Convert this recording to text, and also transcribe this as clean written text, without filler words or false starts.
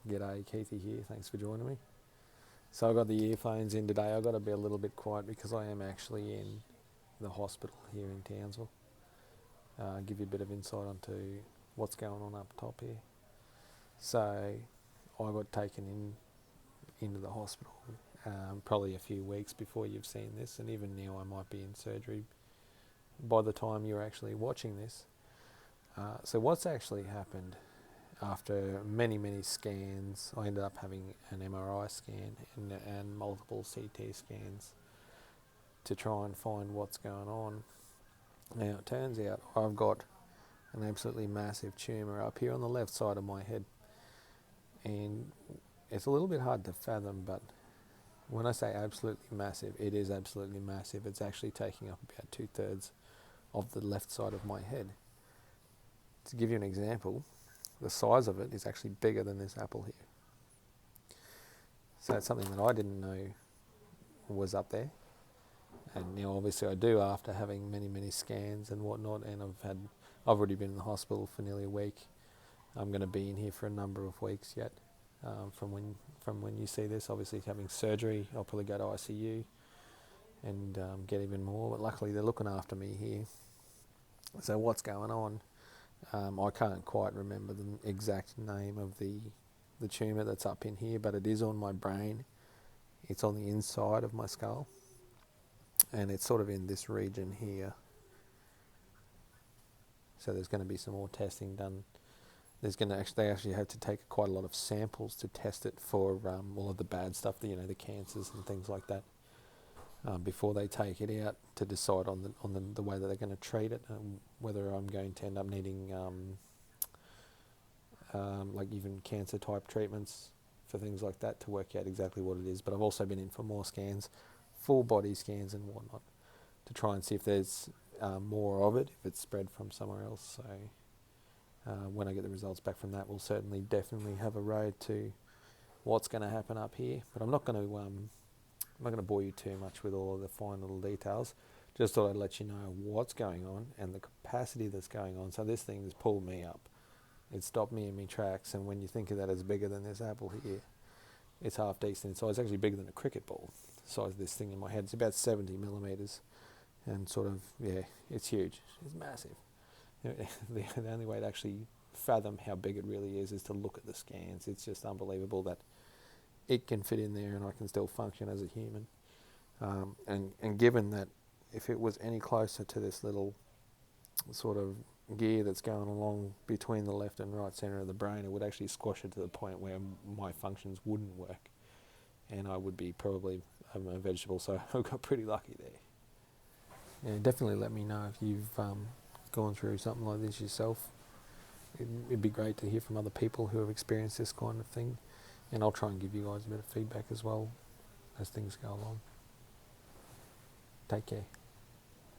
G'day, Keithy here. Thanks for joining me. So I got the earphones in today. I got to be a little bit quiet because I am actually in the hospital here in Townsville. Give you a bit of insight onto what's going on up top here. So I got taken into the hospital probably a few weeks before you've seen this, and even now I might be in surgery by the time you're actually watching this. So what's actually happened? After many scans, I ended up having an MRI scan and multiple CT scans to try and find what's going on. Now it turns out I've got an absolutely massive tumour up here on the left side of my head, and it's a little bit hard to fathom, but when I say absolutely massive, it is absolutely massive. It's actually taking up about 2/3 of the left side of my head. To give you an example, the size of it is actually bigger than this apple here. So it's something that I didn't know was up there. And now obviously I do after having many scans and whatnot, and I've already been in the hospital for nearly a week. I'm going to be in here for a number of weeks yet. From when you see this, obviously having surgery, I'll probably go to ICU and get even more, but luckily they're looking after me here. So what's going on? I can't quite remember the exact name of the tumour that's up in here, but it is on my brain. It's on the inside of my skull, and it's sort of in this region here. So there's going to be some more testing done. They actually have to take quite a lot of samples to test it for all of the bad stuff, the cancers and things like that, before they take it out to decide on the way that they're going to treat it, whether I'm going to end up needing like even cancer type treatments for things like that to work out exactly what it is. But I've also been in for more scans, full body scans and whatnot, to try and see if there's more of it, if it's spread from somewhere else. So when I get the results back from that, we'll definitely have a road to what's going to happen up here. But I'm not going to bore you too much with all of the fine little details. Just thought I'd let you know what's going on and the capacity that's going on. So this thing has pulled me up. It stopped me in my tracks, and when you think of that as bigger than this apple here, it's half decent in size. It's actually bigger than a cricket ball, the size of this thing in my head. It's about 70 millimetres, and it's huge. It's massive. The only way to actually fathom how big it really is to look at the scans. It's just unbelievable that it can fit in there and I can still function as a human. And given that if it was any closer to this little sort of gear that's going along between the left and right centre of the brain, it would actually squash it to the point where my functions wouldn't work, and I would be probably a vegetable. So I got pretty lucky there. Yeah, definitely let me know if you've gone through something like this yourself. It'd be great to hear from other people who have experienced this kind of thing, and I'll try and give you guys a bit of feedback as well as things go along. Take care.